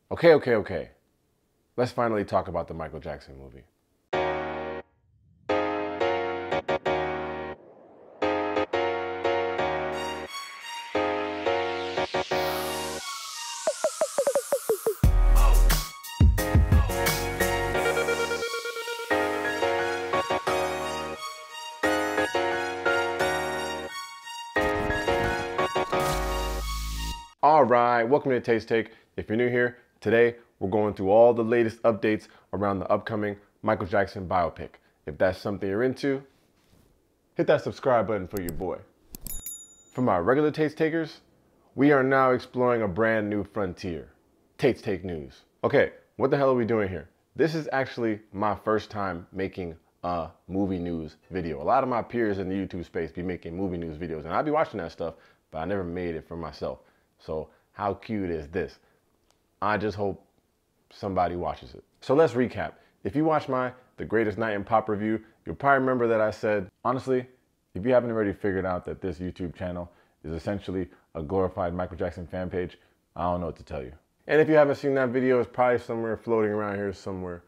Okay. Let's finally talk about the Michael Jackson movie. All right, welcome to Taste Take. If you're new here, today we're going through all the latest updates around the upcoming Michael Jackson biopic. If that's something you're into, hit that subscribe button for your boy. For my regular Taste Takers, we are now exploring a brand new frontier, Taste Take News. Okay, what the hell are we doing here? This is actually my first time making a movie news video. A lot of my peers in the YouTube space be making movie news videos, and I be watching that stuff, but I never made it for myself. So how cute is this? I just hope somebody watches it. So let's recap. If you watch my The Greatest Night in Pop review, you'll probably remember that I said, honestly, if you haven't already figured out that this YouTube channel is essentially a glorified Michael Jackson fan page, I don't know what to tell you. And if you haven't seen that video, it's probably somewhere floating around here somewhere.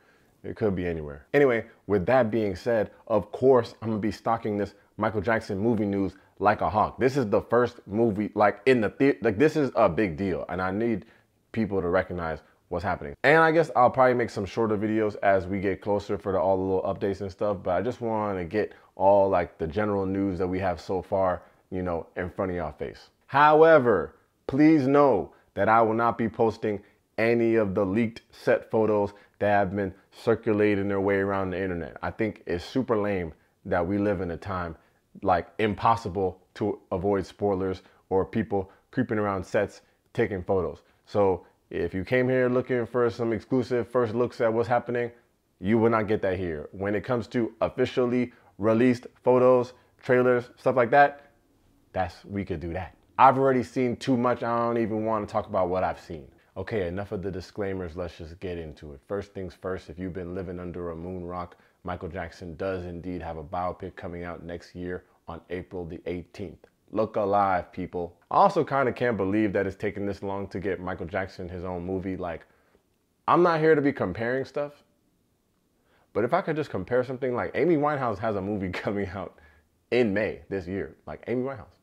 It could be anywhere. Anyway, with that being said, of course, I'm gonna be stocking this Michael Jackson movie news like a hawk. This is the first movie, like in the theater, like this is a big deal, and I need people to recognize what's happening. And I guess I'll probably make some shorter videos as we get closer for all the little updates and stuff, but I just want to get all like the general news that we have so far, you know, in front of y'all face. However, please know that I will not be posting any of the leaked set photos that have been circulating their way around the internet. I think it's super lame that we live in a time like impossible to avoid spoilers or people creeping around sets taking photos. So if you came here looking for some exclusive first looks at what's happening, you will not get that here. When it comes to officially released photos, trailers, stuff like that, we could do that. I've already seen too much. I don't even want to talk about what I've seen. Okay, enough of the disclaimers. Let's just get into it. First things first, if you've been living under a moon rock, Michael Jackson does indeed have a biopic coming out next year on April the 18th. Look alive, people. I also kind of can't believe that it's taken this long to get Michael Jackson his own movie. Like, I'm not here to be comparing stuff, but if I could just compare something, like Amy Winehouse has a movie coming out in May this year. Like, Amy Winehouse.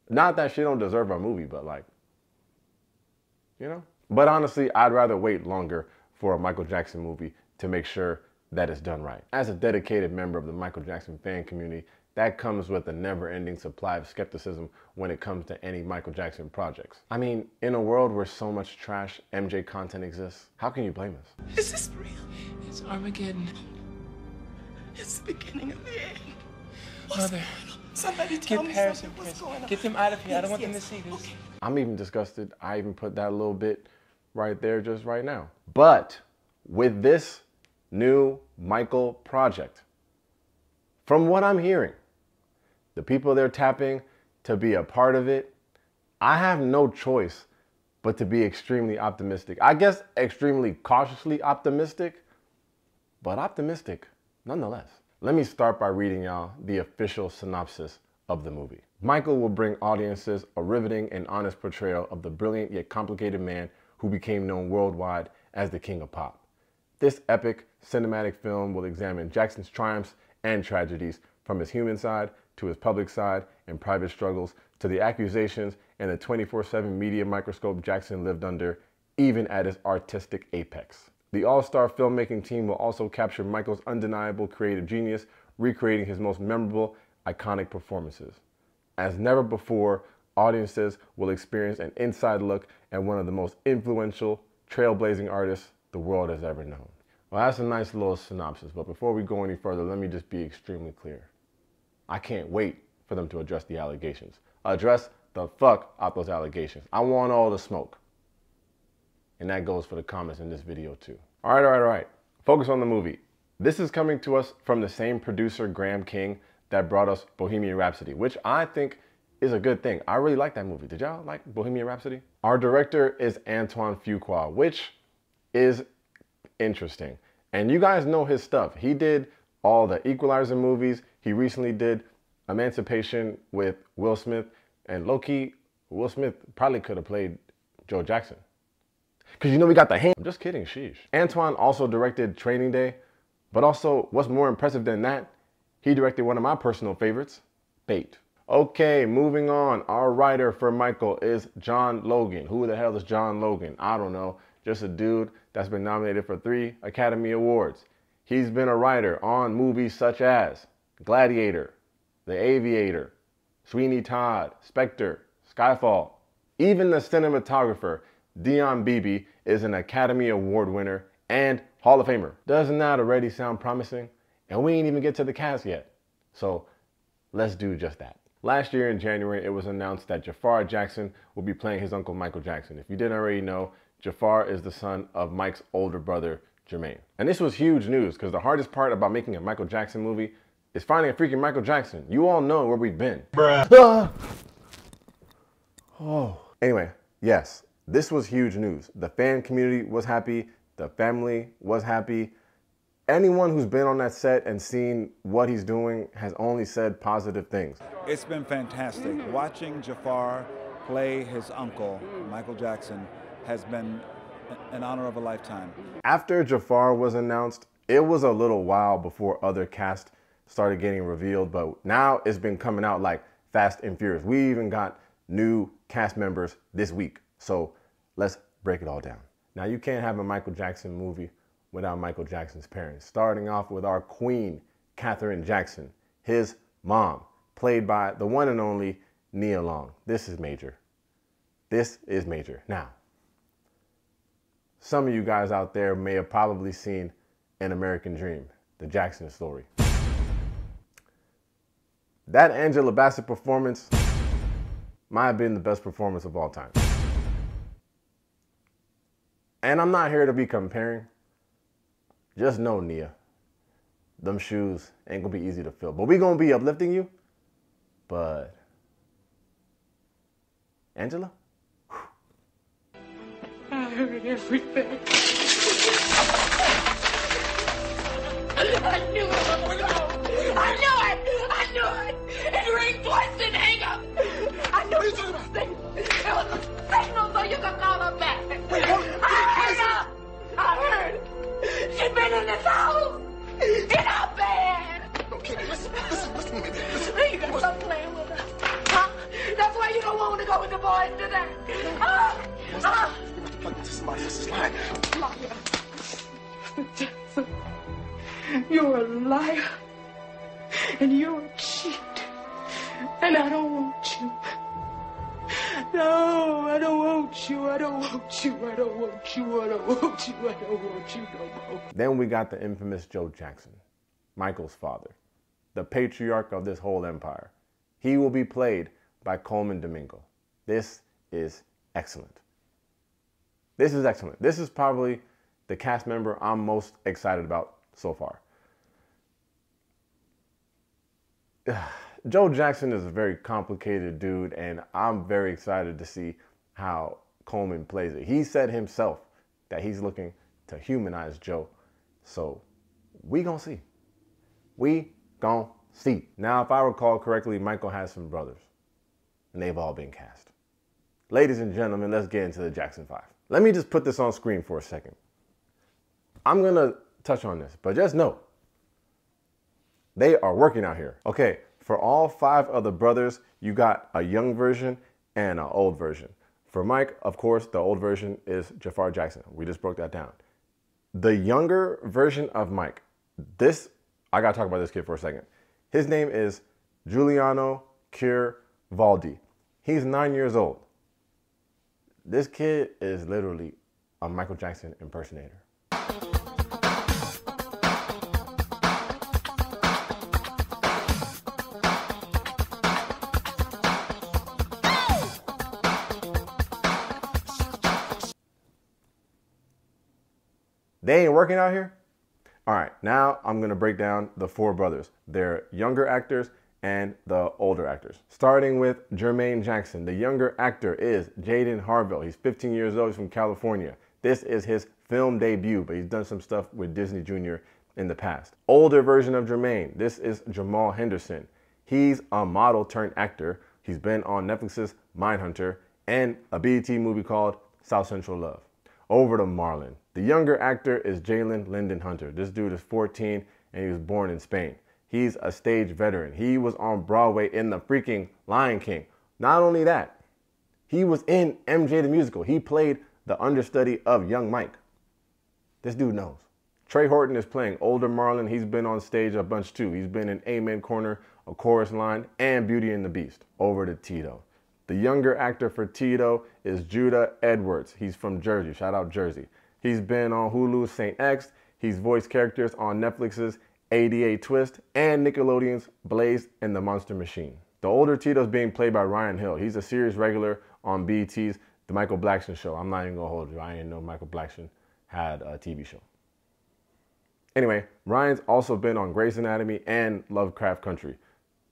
Not that she don't deserve a movie, but like, you know? But honestly, I'd rather wait longer for a Michael Jackson movie to make sure that it's done right. As a dedicated member of the Michael Jackson fan community, that comes with a never-ending supply of skepticism when it comes to any Michael Jackson projects. I mean, in a world where so much trash MJ content exists, how can you blame us? Is this real? It's Armageddon. It's the beginning of the end. Mother, somebody tell me something. What's going on? Get them out of here. I don't want them to see this. Okay. I'm even disgusted. I even put that little bit right there just right now. But with this new Michael project, from what I'm hearing, the people they're tapping to be a part of it, I have no choice but to be extremely optimistic. I guess extremely cautiously optimistic, but optimistic nonetheless. Let me start by reading y'all the official synopsis of the movie. Michael will bring audiences a riveting and honest portrayal of the brilliant yet complicated man who became known worldwide as the King of Pop. This epic cinematic film will examine Jackson's triumphs and tragedies, from his human side to his public side and private struggles, to the accusations and the 24/7 media microscope Jackson lived under, even at his artistic apex. The all-star filmmaking team will also capture Michael's undeniable creative genius, recreating his most memorable, iconic performances. As never before, audiences will experience an inside look at one of the most influential, trailblazing artists the world has ever known. Well, that's a nice little synopsis, but before we go any further, let me just be extremely clear. I can't wait for them to address the allegations. Address the fuck out those allegations. I want all the smoke. And that goes for the comments in this video too. All right. Focus on the movie. This is coming to us from the same producer, Graham King, that brought us Bohemian Rhapsody, which I think is a good thing. I really like that movie. Did y'all like Bohemian Rhapsody? Our director is Antoine Fuqua, which is interesting. And you guys know his stuff. He did all the Equalizer movies. He recently did Emancipation with Will Smith. And low-key, Will Smith probably could have played Joe Jackson. Because you know we got the hand. I'm just kidding, sheesh. Antoine also directed Training Day, but also what's more impressive than that, he directed one of my personal favorites, Bait. Okay, moving on. Our writer for Michael is John Logan. Who the hell is John Logan? I don't know. Just a dude that's been nominated for 3 Academy Awards. He's been a writer on movies such as Gladiator, The Aviator, Sweeney Todd, Spectre, Skyfall. Even the cinematographer, Dion Beebe, is an Academy Award winner and Hall of Famer. Doesn't that already sound promising? And we ain't even get to the cast yet. So let's do just that. Last year in January, it was announced that Jaafar Jackson will be playing his uncle Michael Jackson. If you didn't already know, Jaafar is the son of Mike's older brother, Jermaine. And this was huge news because the hardest part about making a Michael Jackson movie is finding a freaking Michael Jackson. You all know where we've been. Bruh. Anyway, yes, this was huge news. The fan community was happy. The family was happy. Anyone who's been on that set and seen what he's doing has only said positive things. It's been fantastic. Watching Jaafar play his uncle, Michael Jackson, has been an honor of a lifetime. After Jaafar was announced, it was a little while before other cast started getting revealed, but now it's been coming out like fast and furious. We even got new cast members this week. So let's break it all down. Now, you can't have a Michael Jackson movie without Michael Jackson's parents. Starting off with our queen, Katherine Jackson, his mom, played by the one and only Nia Long. This is major. This is major. Now, some of you guys out there may have probably seen An American Dream, the Jackson story. That Angela Bassett performance might have been the best performance of all time. And I'm not here to be comparing. Just know, Nia, them shoes ain't gonna be easy to fill. But we gonna be uplifting you. But Angela? I heard everything. I knew it was wrong. I knew it. It rang twice and hang up. I knew it was a signal. It was a signal so you could call her back. I heard. She's been in this house. In our bed. Okay, listen to me. You gotta stop playing with us. Huh? That's why you don't want to go with the boys today. This is somebody else's line. Liar. Jackson, you're a liar. And you're a cheat. And I don't want you. No, I don't want you. I don't want you. I don't want you. I don't want you. I don't want you no more. Then we got the infamous Joe Jackson, Michael's father, the patriarch of this whole empire. He will be played by Colman Domingo. This is excellent. This is excellent. This is probably the cast member I'm most excited about so far. Joe Jackson is a very complicated dude, and I'm very excited to see how Colman plays it. He said himself that he's looking to humanize Joe. So we gonna see. We gonna see. Now, if I recall correctly, Michael has some brothers, and they've all been cast. Ladies and gentlemen, let's get into the Jackson 5. Let me just put this on screen for a second. I'm gonna touch on this, but just know, they are working out here. Okay, for all 5 of the brothers, you got a young version and an old version. For Mike, of course, the old version is Jaafar Jackson. We just broke that down. The younger version of Mike, I gotta talk about this kid for a second. His name is Giuliano Valdi. He's 9 years old. This kid is literally a Michael Jackson impersonator. They ain't working out here? All right, now I'm gonna break down the 4 brothers. They're younger actors and the older actors. Starting with Jermaine Jackson. The younger actor is Jaden Harville. He's 15 years old, he's from California. This is his film debut, but he's done some stuff with Disney Junior in the past. Older version of Jermaine, this is Jamal Henderson. He's a model turned actor. He's been on Netflix's Mindhunter and a BET movie called South Central Love. Over to Marlon. The younger actor is Jalen Lyndon Hunter. This dude is 14 and he was born in Spain. He's a stage veteran. He was on Broadway in the freaking Lion King. Not only that, he was in MJ the Musical. He played the understudy of young Mike. This dude knows. Trey Horton is playing older Marlon. He's been on stage a bunch too. He's been in Amen Corner, A Chorus Line, and Beauty and the Beast. Over to Tito. The younger actor for Tito is Judah Edwards. He's from Jersey. Shout out Jersey. He's been on Hulu's Saint X. He's voiced characters on Netflix's ADA Twist and Nickelodeon's Blaze and the Monster Machine. The older Tito is being played by Ryan Hill. He's a series regular on BET's The Michael Blackson Show. I'm not even gonna hold you. I didn't know Michael Blackson had a TV show. Anyway, Ryan's also been on Grey's Anatomy and Lovecraft Country.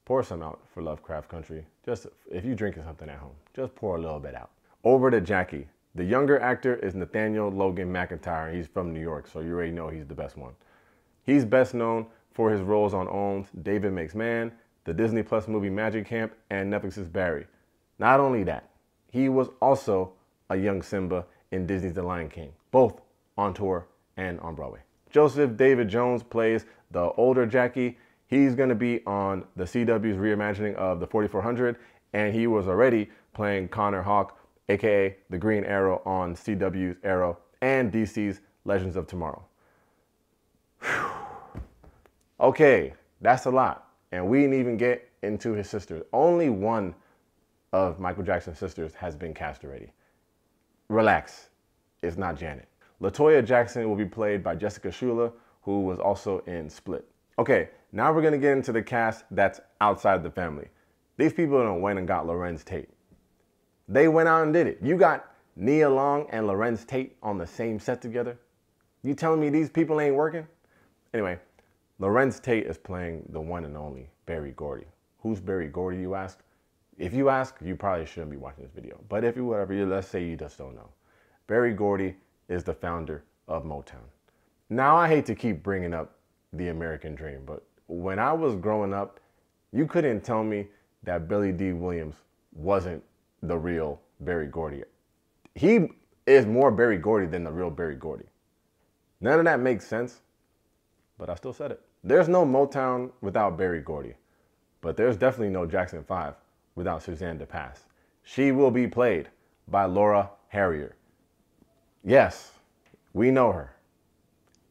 Pour some out for Lovecraft Country. Just if you're drinking something at home, just pour a little bit out. Over to Jackie. The younger actor is Nathaniel Logan McIntyre. He's from New York, so you already know he's the best one. He's best known for his roles on OWN's David Makes Man, the Disney Plus movie Magic Camp, and Netflix's Barry. Not only that, he was also a young Simba in Disney's The Lion King, both on tour and on Broadway. Joseph David Jones plays the older Jackie. He's going to be on the CW's reimagining of the 4400, and he was already playing Connor Hawke, aka the Green Arrow, on CW's Arrow and DC's Legends of Tomorrow. Whew. Okay, that's a lot, and we didn't even get into his sisters. Only one of Michael Jackson's sisters has been cast already. Relax, it's not Janet. LaToya Jackson will be played by Jessica Sula, who was also in Split. Okay, now we're gonna get into the cast that's outside the family. These people done went and got Larenz Tate. They went out and did it. You got Nia Long and Larenz Tate on the same set together? You telling me these people ain't working? Anyway, Larenz Tate is playing the one and only Berry Gordy. Who's Berry Gordy, you ask? If you ask, you probably shouldn't be watching this video. But if you whatever, let's say you just don't know. Berry Gordy is the founder of Motown. Now, I hate to keep bringing up the American dream, but when I was growing up, you couldn't tell me that Billy D. Williams wasn't the real Berry Gordy. He is more Berry Gordy than the real Berry Gordy. None of that makes sense, but I still said it. There's no Motown without Berry Gordy, but there's definitely no Jackson 5 without Suzanne DePass. She will be played by Laura Harrier. Yes, we know her.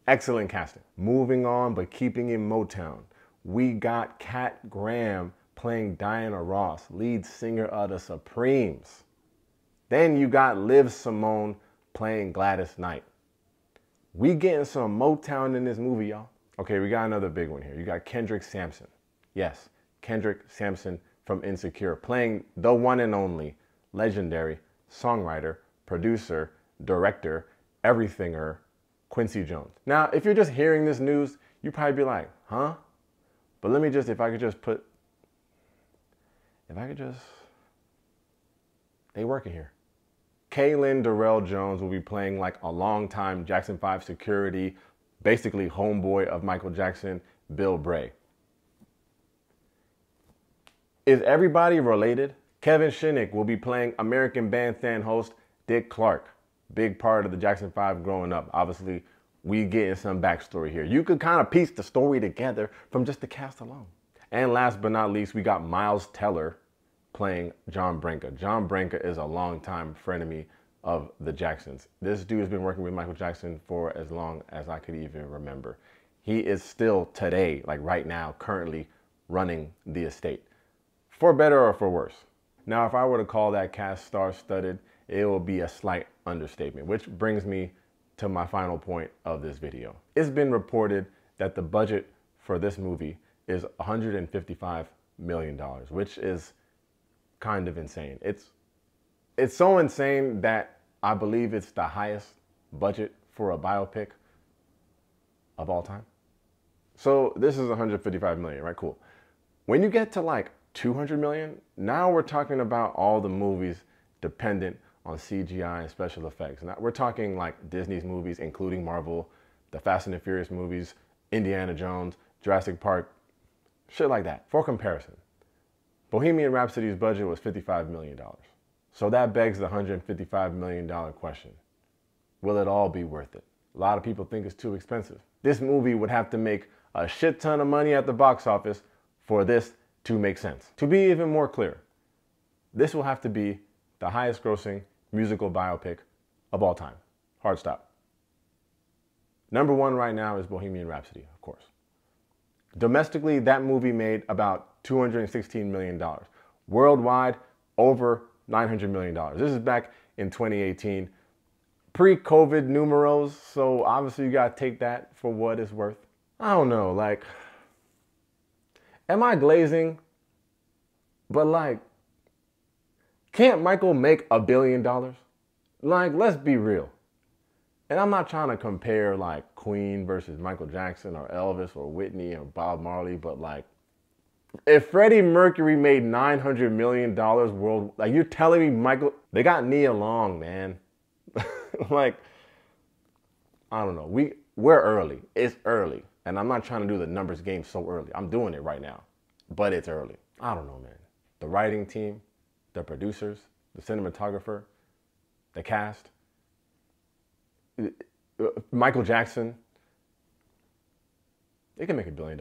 Excellent casting. Moving on, but keeping in Motown, we got Kat Graham playing Diana Ross, lead singer of the Supremes. Then you got Liv Symone playing Gladys Knight. We getting some Motown in this movie, y'all. Okay, we got another big one here. You got Kendrick Sampson. Yes, Kendrick Sampson from Insecure, playing the one and only legendary songwriter, producer, director, everythinger, Quincy Jones. Now, if you're just hearing this news, you probably be like, huh? But let me just, they working here. KeiLyn Durrel Jones will be playing like a longtime Jackson 5 security, basically homeboy of Michael Jackson, Bill Bray. Is everybody related? Kevin Shinick will be playing American Bandstand host Dick Clark. Big part of the Jackson 5 growing up. Obviously, we getting some backstory here. You could kind of piece the story together from just the cast alone. And last but not least, we got Miles Teller playing John Branca. John Branca is a longtime frenemy of the Jacksons. This dude has been working with Michael Jackson for as long as I could even remember. He is still today, like right now, currently running the estate. For better or for worse. Now, if I were to call that cast star-studded, it will be a slight understatement, which brings me to my final point of this video. It's been reported that the budget for this movie is $155 million, which is kind of insane. It's so insane that I believe it's the highest budget for a biopic of all time. So this is $155 million, right? Cool. When you get to like 200 million, now we're talking about all the movies dependent on CGI and special effects. Now we're talking like Disney's movies, including Marvel, the Fast and the Furious movies, Indiana Jones, Jurassic Park, shit like that. For comparison, Bohemian Rhapsody's budget was $55 million. So that begs the $155 million question. Will it all be worth it? A lot of people think it's too expensive. This movie would have to make a shit ton of money at the box office for this to make sense. To be even more clear, this will have to be the highest grossing musical biopic of all time. Hard stop. Number one right now is Bohemian Rhapsody, of course. Domestically, that movie made about $216 million. Worldwide, over $900 million. This is back in 2018. Pre-COVID numeros, so obviously you gotta take that for what it's worth. I don't know, like, am I glazing? But like, can't Michael make $1 billion? Like, let's be real. And I'm not trying to compare like Queen versus Michael Jackson or Elvis or Whitney or Bob Marley, but like, if Freddie Mercury made $900 million world, like you're telling me Michael, they got Nia Long, man. Like, I don't know. We're early. It's early. And I'm not trying to do the numbers game so early. I'm doing it right now. But it's early. I don't know, man. The writing team, the producers, the cinematographer, the cast, Michael Jackson, they can make $1 billion.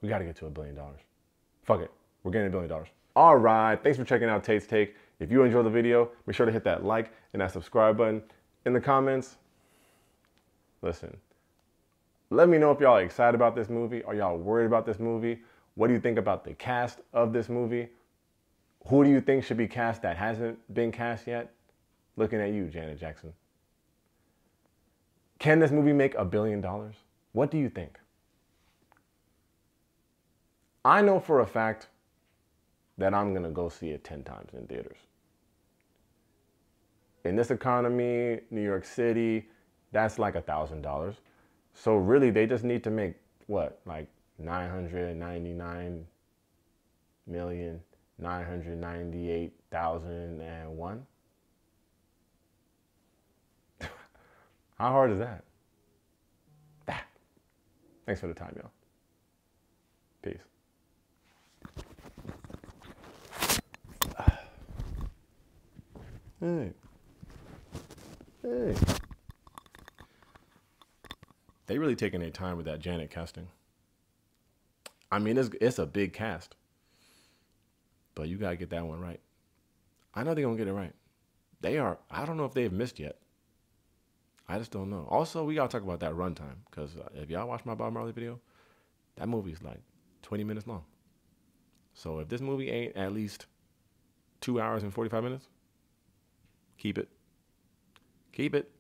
We got to get to $1 billion. Fuck it. We're getting $1 billion. All right. Thanks for checking out Tate's Take. If you enjoyed the video, make sure to hit that like and that subscribe button. In the comments, listen, let me know if y'all are excited about this movie. Are y'all worried about this movie? What do you think about the cast of this movie? Who do you think should be cast that hasn't been cast yet? Looking at you, Janet Jackson. Can this movie make $1 billion? What do you think? I know for a fact that I'm going to go see it 10 times in theaters. In this economy, New York City, that's like $1,000. So really, they just need to make, what, like 999,998,001? How hard is that? Thanks for the time, y'all. Peace. Hey. Hey. They really taking their time with that Janet casting. I mean, it's a big cast. But you got to get that one right. I know they're going to get it right. They are. I don't know if they've missed yet. I just don't know. Also, we got to talk about that runtime. Because if y'all watch my Bob Marley video, that movie's like 20 minutes long. So if this movie ain't at least 2 hours and 45 minutes, keep it. Keep it.